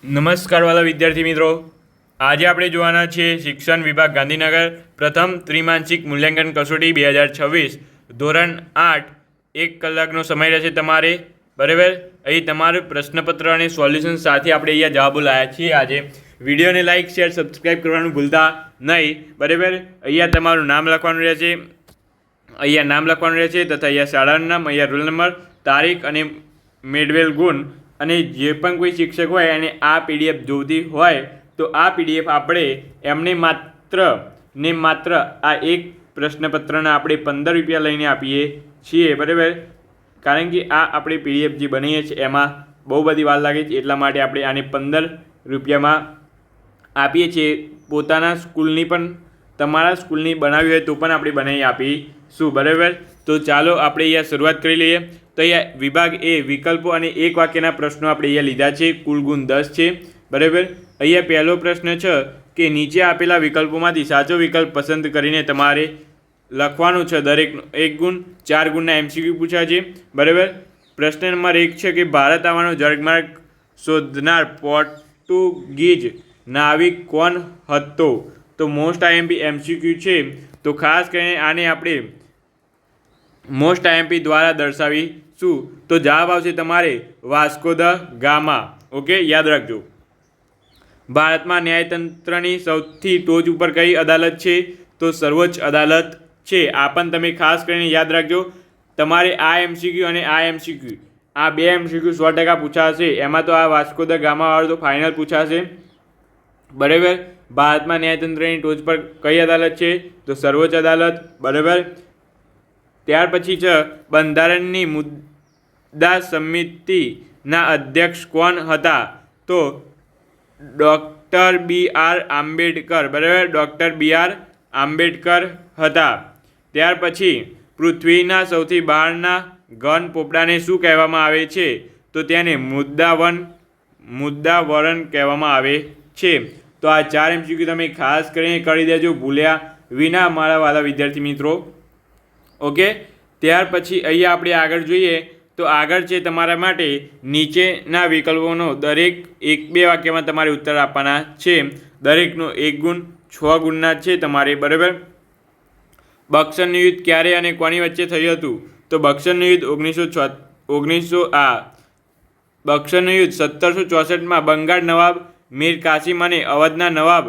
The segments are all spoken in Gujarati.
નમસ્કાર વાલા વિદ્યાર્થી મિત્રો, આજે આપણે જોવાના છીએ શિક્ષણ વિભાગ ગાંધીનગર પ્રથમ ત્રિમાસિક મૂલ્યાંકન કસોટી 2026 ધોરણ 8 1 કલાકનો સમય રહેશે તમારે. બરાબર, અહીં તમારું પ્રશ્નપત્ર અને સોલ્યુશન સાથે આપણે અહીંયા જવાબો લાવ્યા છીએ. આજે વિડીયોને લાઇક શેર સબસ્ક્રાઈબ કરવાનું ભૂલતા નહીં. બરાબર, અહીંયા તમારું નામ લખવાનું રહેશે, અહીંયા નામ લખવાનું રહેશે તથા અહીંયા શાળાનું નામ, અહીંયા રોલ નંબર, તારીખ અને મેળવેલ ગુણ. અને જે પણ કોઈ શિક્ષક હોય અને આ પીડીએફ જોઈતી હોય તો આ પીડીએફ આપણે એમને માત્ર આ એક પ્રશ્નપત્રના આપણે 15 રૂપિયા લઈને આપીએ છીએ. બરાબર, કારણ કે આ આપણે પીડીએફ જે બનાવીએ છીએ એમાં બહુ બધી વાર લાગે છે, એટલા માટે આપણે આને 15 રૂપિયામાં આપીએ છીએ. પોતાના સ્કૂલની પણ, તમારા સ્કૂલની બનાવી હોય તો પણ આપણે બનાવી આપીશું. બરાબર, તો ચાલો આપણે અહીંયા શરૂઆત કરી લઈએ. તો અહીંયા વિભાગ એ વિકલ્પો અને એક વાક્યના પ્રશ્નો આપણે અહીંયા લીધા છે. કુલ ગુણ 10 છે. બરાબર, અહીંયા પહેલો પ્રશ્ન છે કે નીચે આપેલા વિકલ્પોમાંથી સાચો વિકલ્પ પસંદ કરીને તમારે લખવાનું છે. દરેકનો 1 ગુણ, 4 ગુણના એમસીક્યુ પૂછ્યા છે. બરાબર, પ્રશ્ન નંબર 1 છે કે ભારત આવવાનો જળમાર્ગ શોધનાર પોર્ટુગીઝ નાવિક કોણ હતો? તો મોસ્ટ આઈએમપી એમસીક્યુ છે, તો ખાસ કરીને આને આપણે મોસ્ટ આઈએમપી દ્વારા દર્શાવીશું. તો જવાબ આવશે તમારે વાસ્કો દ ગામા. ઓકે, યાદ રાખજો. ભારતમાં ન્યાયતંત્રની સૌથી ટોચ ઉપર કઈ અદાલત છે? તો સર્વોચ્ચ અદાલત છે. આ પણ તમે ખાસ કરીને યાદ રાખજો. તમારે આ એમસીક્યુ અને આ એમસીક્યુ, આ બે એમસીક્યુ 100% પૂછાશે. એમાં તો આ વાસ્કો દ ગામાવાળો તો ફાઇનલ પૂછાશે. બરાબર, ભારતમાં ન્યાયતંત્રની ટોચ પર કઈ અદાલત છે? તો સર્વોચ્ચ અદાલત. બરાબર, ત્યાર પછી છે બંધારણની મુદ્દા સમિતિના અધ્યક્ષ કોણ હતા? તો ડૉક્ટર B.R. આંબેડકર. બરાબર, ડૉક્ટર B.R. આંબેડકર હતા. ત્યાર પછી પૃથ્વીના સૌથી બહારના ઘન પોપડાને શું કહેવામાં આવે છે? તો તેને મુદ્દાવરણ કહેવામાં આવે છે. તો આ 4 એમસીક્યુ તમે ખાસ કરીને કરી દેજો, ભૂલ્યા વિના મારા વાલા વિદ્યાર્થી મિત્રો. ઓકે, ત્યાર પછી અહીંયા આપણે આગળ જોઈએ તો આગળ છે તમારા માટે નીચેના વિકલ્પોનો દરેક 1-2 વાક્યમાં તમારે ઉત્તર આપવાના છે. દરેકનો 1 ગુણ, 6 ગુણના છે તમારે. બરાબર, બક્સરનું યુદ્ધ ક્યારે અને કોની વચ્ચે થયું હતું? તો બક્સરનું યુદ્ધ 1764માં બંગાળ નવાબ મીર કાસિમ અને અવધના નવાબ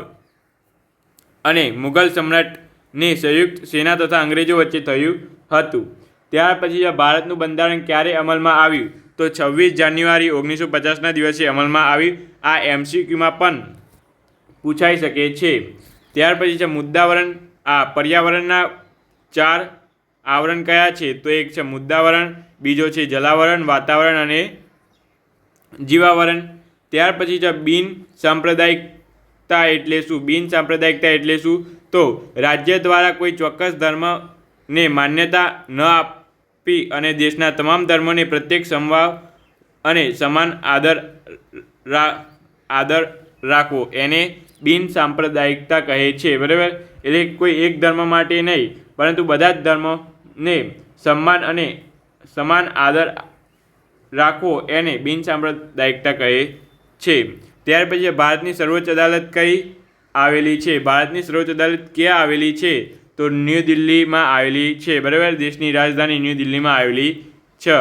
અને મુઘલ સમ્રાટની સંયુક્ત સેના તથા અંગ્રેજો વચ્ચે થયું હતું. ત્યાર પછી ભારતનું બંધારણ ક્યારે અમલમાં આવ્યું? તો 26 જાન્યુઆરી 1950ના દિવસે અમલમાં આવ્યું. આ એમસીક્યુમાં પણ પૂછાઈ શકે છે. ત્યાર પછી છે મુદ્દાવરણ. આ પર્યાવરણના 4 આવરણ કયા છે? તો એક છે મુદ્દાવરણ, બીજો છે જલાવરણ, વાતાવરણ અને જીવાવરણ. ત્યાર પછી છે બિન સાંપ્રદાયિકતા એટલે શું? બિન સાંપ્રદાયિકતા એટલે શું? તો રાજ્ય દ્વારા કોઈ ચોક્કસ ધર્મને માન્યતા ન આપી અને દેશના તમામ ધર્મોને પ્રત્યેક સમભાવ અને સમાન આદર રાખવો એને બિન સાંપ્રદાયિકતા કહે છે. બરાબર, એટલે કોઈ એક ધર્મ માટે નહીં પરંતુ બધા જ ધર્મોને સન્માન અને સમાન આદર રાખવો એને બિન સાંપ્રદાયિકતા કહે છે. ત્યાર પછી ભારતની સર્વોચ્ચ અદાલત કઈ આવેલી છે? ભારતની સર્વોચ્ચ અદાલત ક્યાં આવેલી છે? તો ન્યૂ દિલ્હીમાં આવેલી છે. બરાબર, દેશની રાજધાની ન્યૂ દિલ્હીમાં આવેલી છે.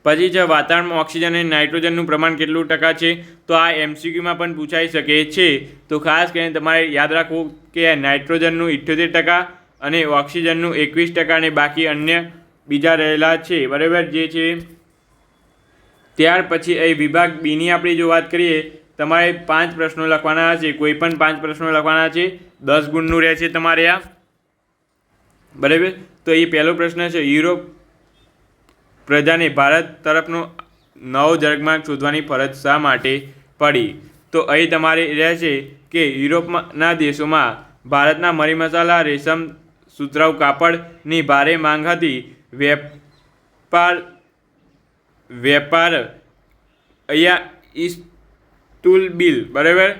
પછી છે વાતાવરણમાં ઓક્સિજન અને નાઇટ્રોજનનું પ્રમાણ કેટલું ટકા છે? તો આ એમસીક્યુમાં પણ પૂછાઈ શકે છે. તો ખાસ કરીને તમારે યાદ રાખવું કે નાઇટ્રોજનનું 78% અને ઓક્સિજનનું 21% અને બાકી અન્ય બીજા રહેલા છે. બરાબર, જે છે. ત્યાર પછી એ વિભાગ બીની આપણે જો વાત કરીએ, તમારે 5 પ્રશ્નો લખવાના છે. કોઈ પણ 5 પ્રશ્નો લખવાના છે. 10 ગુણનું રહેશે તમારે આ. બરાબર, તો એ પહેલો પ્રશ્ન છે, યુરોપ પ્રજાને ભારત તરફનો નવો જળમાર્ગ શોધવાની ફરજ શા માટે પડી? તો અહીં તમારે રહેશે કે યુરોપના દેશોમાં ભારતના મરી મસાલા, રેશમ, સુતરાઉ કાપડની ભારે માંગ હતી. વેપાર અહીંયા ઇસ્તુલ, બરાબર,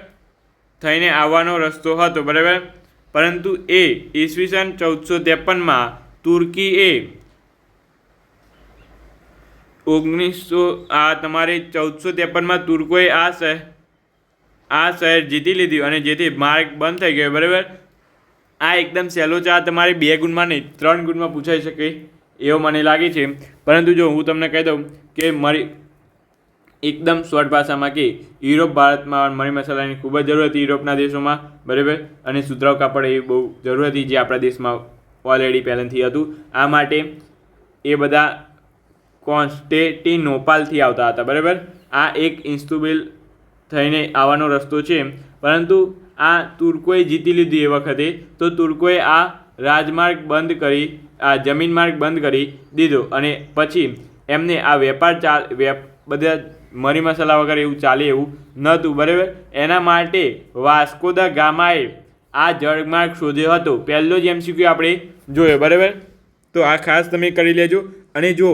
થઈને આવવાનો રસ્તો હતો. બરાબર, પરંતુ એ ઈસવીસન 1453માં તુર્કીએ તમારે 1453માં તુર્કોએ આ શહેર જીતી લીધું અને જેથી માર્ગ બંધ થઈ ગયો. બરાબર, આ એકદમ સહેલો છે. આ તમારે 2 ગુણમાં નહીં 3 ગુણમાં પૂછાઈ શકે એવો મને લાગે છે. પરંતુ જો હું તમને કહી દઉં કે મારી એકદમ શોર્ટ ભાષામાં કે યુરોપ ભારતમાં મરી મસાલાની ખૂબ જ જરૂર હતી યુરોપના દેશોમાં. બરાબર, અને સુતરાઉ કાપડ એ બહુ જરૂર હતી જે આપણા દેશમાં ઓલરેડી પહેલાંથી હતું. આ માટે એ બધા કોન્સ્ટેન્ટિનોપાલથી આવતા હતા. બરાબર, આ એક ઇસ્તંબુલ થઈને આવવાનો રસ્તો છે. પરંતુ આ તુર્કોએ જીતી લીધું એ વખતે, તો તુર્કોએ આ રાજમાર્ગ બંધ કરી, આ જમીન માર્ગ બંધ કરી દીધો અને પછી એમને આ બધા મરી મસાલા વગર એવું ચાલે એવું નહોતું. બરાબર, એના માટે વાસ્કો દ ગામાએ આ જળમાર્ગ શોધ્યો હતો. પહેલો જ MCQ આપણે જોયો. બરાબર, તો આ ખાસ તમે કરી લેજો. અને જો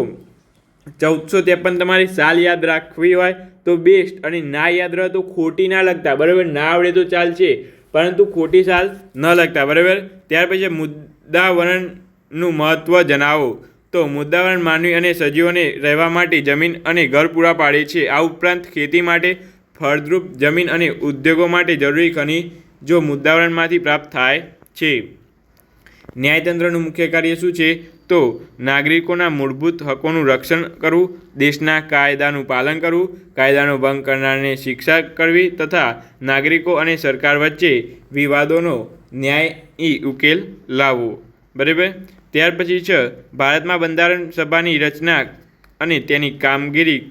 1453 તમારી સાલ યાદ રાખવી હોય તો બેસ્ટ, અને ના યાદ રહે તો ખોટી ના લખતા. બરાબર, ના આવડે તો ચાલશે પરંતુ ખોટી સાલ ન લખતા. બરાબર, ત્યાર પછી મુદ્દાવરણનું મહત્ત્વ જણાવો. તો મુદ્દાવરણ માનવી અને સજીવોને રહેવા માટે જમીન અને ઘર પૂરા પાડે છે. આ ઉપરાંત ખેતી માટે ફળદ્રુપ જમીન અને ઉદ્યોગો માટે જરૂરી ખનિજો મુદ્દાવરણમાંથી પ્રાપ્ત થાય છે. ન્યાયતંત્રનું મુખ્ય કાર્ય શું છે? તો નાગરિકોના મૂળભૂત હકોનું રક્ષણ કરવું, દેશના કાયદાનું પાલન કરવું, કાયદાનો ભંગ કરનારને શિક્ષા કરવી તથા નાગરિકો અને સરકાર વચ્ચે વિવાદોનો ન્યાયી ઉકેલ લાવવો. બરાબર, ત્યાર પછી છે ભારતમાં બંધારણ સભાની રચના અને તેની કામગીરી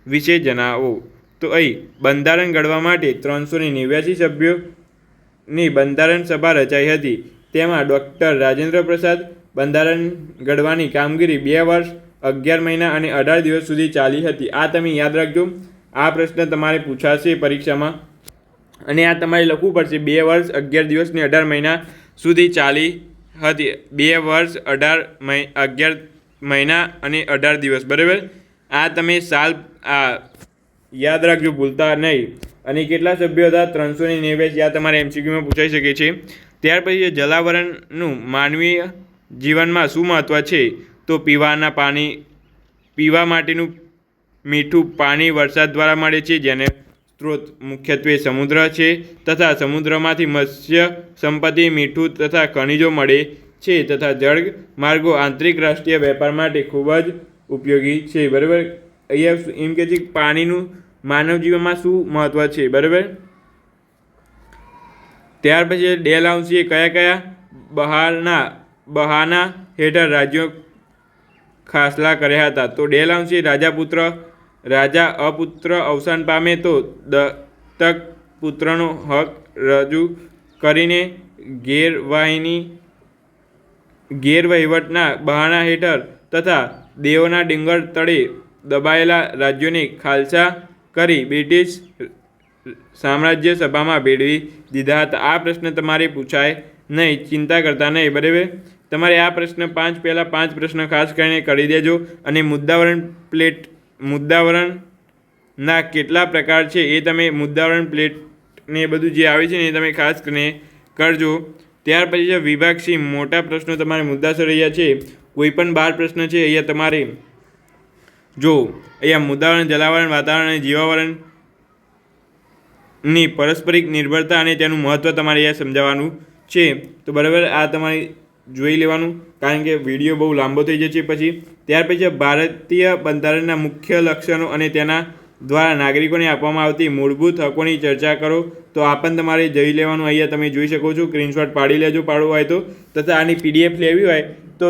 વિશે જણાવો. તો અહીં બંધારણ ઘડવા માટે 389 સભ્યોની બંધારણ સભા રચાઈ હતી. તેમાં ડૉક્ટર રાજેન્દ્ર પ્રસાદ બંધારણ ઘડવાની કામગીરી 2 વર્ષ 11 મહિના અને 18 દિવસ સુધી ચાલી હતી. આ તમે યાદ રાખજો, આ પ્રશ્ન તમારે પૂછાશે પરીક્ષામાં અને આ તમારે લખવું પડશે. 2 વર્ષ 11 દિવસ ને 18 મહિના સુધી ચાલી હતી. 2 વર્ષ 11 મહિના અને 18 દિવસ. બરાબર, આ તમે સાલ યાદ રાખજો, ભૂલતા નહીં. અને કેટલા સભ્યો હતા? 389. આ તમારે MCQમાં પૂછાઈ શકે છે. ત્યાર પછી જલાવરણનું માનવીય જીવનમાં શું મહત્ત્વ છે? તો પીવા માટેનું મીઠું પાણી વરસાદ દ્વારા મળે છે, જેને સ્ત્રોત મુખ્યત્વે સમુદ્ર છે તથા સમુદ્રમાંથી મત્સ્ય સંપત્તિ, મીઠું તથા ખનિજો મળે છે તથા જળ માર્ગો આંતરિક રાષ્ટ્રીય વેપાર માટે ખૂબ જ ઉપયોગી છે. બરાબર, અહીંયા એમ કહે છે કે પાણીનું માનવ જીવનમાં શું મહત્ત્વ છે. બરાબર, ત્યાર પછી ડેલહાઉસીએ કયા બહાના હેઠળ રાજ્યો ખાસલા કર્યા હતા? તો ડેલહાઉસી રાજા અપુત્ર અવસાન પામે તો દત્તક પુત્રનો હક રજૂ કરીને ગેરવહીવટના બહાના હેઠળ તથા દેવોના ડુંગર તળે દબાયેલા રાજ્યોને ખાલસા કરી બ્રિટિશ સામ્રાજ્ય સભામાં ભેળવી દીધા હતા. આ પ્રશ્ન તમારે પૂછાય નહીં, ચિંતા કરતા નહીં. બરાબર, તમારે આ પ્રશ્ન 5 પહેલાં 5 પ્રશ્ન ખાસ કરીને કરી દેજો. અને મુદ્દાવરણના કેટલા પ્રકાર છે એ તમે મુદ્દાવરણ પ્લેટને બધું જે આવે છે ને એ તમે ખાસ કરીને કરજો. ત્યાર પછી છે વિભાગ સી, મોટા પ્રશ્નો તમારે મુદ્દાસર અહીંયા છે. કોઈ પણ 12 પ્રશ્ન છે અહીંયા તમારે જો અહીંયા મુદ્દાવરણ, જલાવરણ, વાતાવરણ અને જીવાવરણની પરસ્પરિક નિર્ભરતા અને તેનું મહત્ત્વ તમારે અહીંયા સમજાવવાનું છે. તો બરાબર, આ તમારે જોઈ લેવાનું કારણ કે વિડીયો બહુ લાંબો થઈ જશે પછી. ત્યાર પછી ભારતીય બંધારણના મુખ્ય લક્ષણો અને તેના દ્વારા નાગરિકોને આપવામાં આવતી મૂળભૂત હકોની ચર્ચા કરો. તો આ પણ તમારે જોઈ લેવાનું. અહીંયા તમે જોઈ શકો છો, સ્ક્રીનશોટ પાડી લેજો પાડવું હોય તો. તથા આની PDF લેવી હોય તો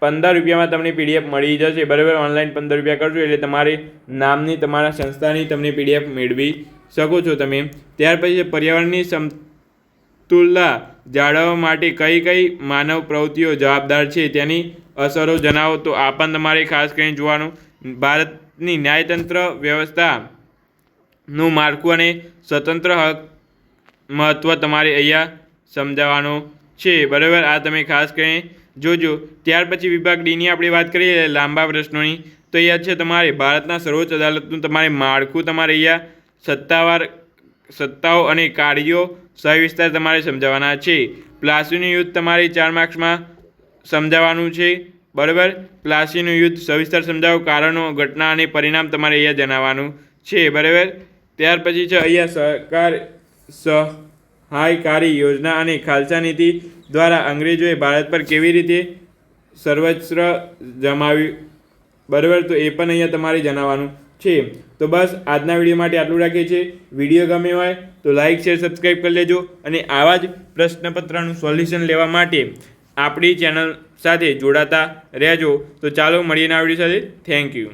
15 રૂપિયામાં તમને PDF મળી જશે. બરાબર, ઓનલાઈન 15 રૂપિયા કરજો એટલે તમારે નામની તમારા સંસ્થાની તમને PDF મેળવી શકો છો તમે. ત્યાર પછી પર્યાવરણની સમતુલા જાળવવા માટે કઈ માનવ પ્રવૃત્તિઓ જવાબદાર છે તેની અસરો જણાવો. તો આ પણ તમારે ખાસ કરીને જોવાનું. ભારતની ન્યાયતંત્ર વ્યવસ્થાનું માળખું અને સ્વતંત્ર હક મહત્ત્વ તમારે અહીંયા સમજાવવાનું છે. બરાબર, આ તમે ખાસ કરીને જોજો. ત્યાર પછી વિભાગ ડીની આપણે વાત કરીએ લાંબા પ્રશ્નોની. તો અહીંયા છે તમારે ભારતના સર્વોચ્ચ અદાલતનું તમારે માળખું, તમારે અહીંયા સત્તાઓ અને કાર્યો સવિસ્તાર તમારે સમજાવવાના છે. પ્લાસીનું યુદ્ધ તમારે 4 માર્ક્સમાં સમજાવવાનું છે. બરાબર. પ્લાસીનું યુદ્ધ સવિસ્તર સમજાવો, કારણો, ઘટના અને પરિણામ તમારે અહીંયા જણાવવાનું છે. બરાબર. ત્યાર પછી છે અહીંયા સહાયકારી યોજના અને ખાલસા નીતિ દ્વારા અંગ્રેજોએ ભારત પર કેવી રીતે સર્વસ્વ જમાવ્યું. બરાબર. તો એ પણ અહીંયા તમારે જણાવવાનું છે. તો બસ આજના વિડીયો માટે આટલું રાખીએ છીએ. વિડીયો ગમે હોય તો લાઇક શેર સબસ્ક્રાઈબ કરી લેજો અને આવા જ પ્રશ્નપત્રનું સોલ્યુશન લેવા માટે આપણી ચેનલ સાથે જોડાતા રહેજો. તો ચાલો મળીએ આ વિડીયો સાથે. Thank you.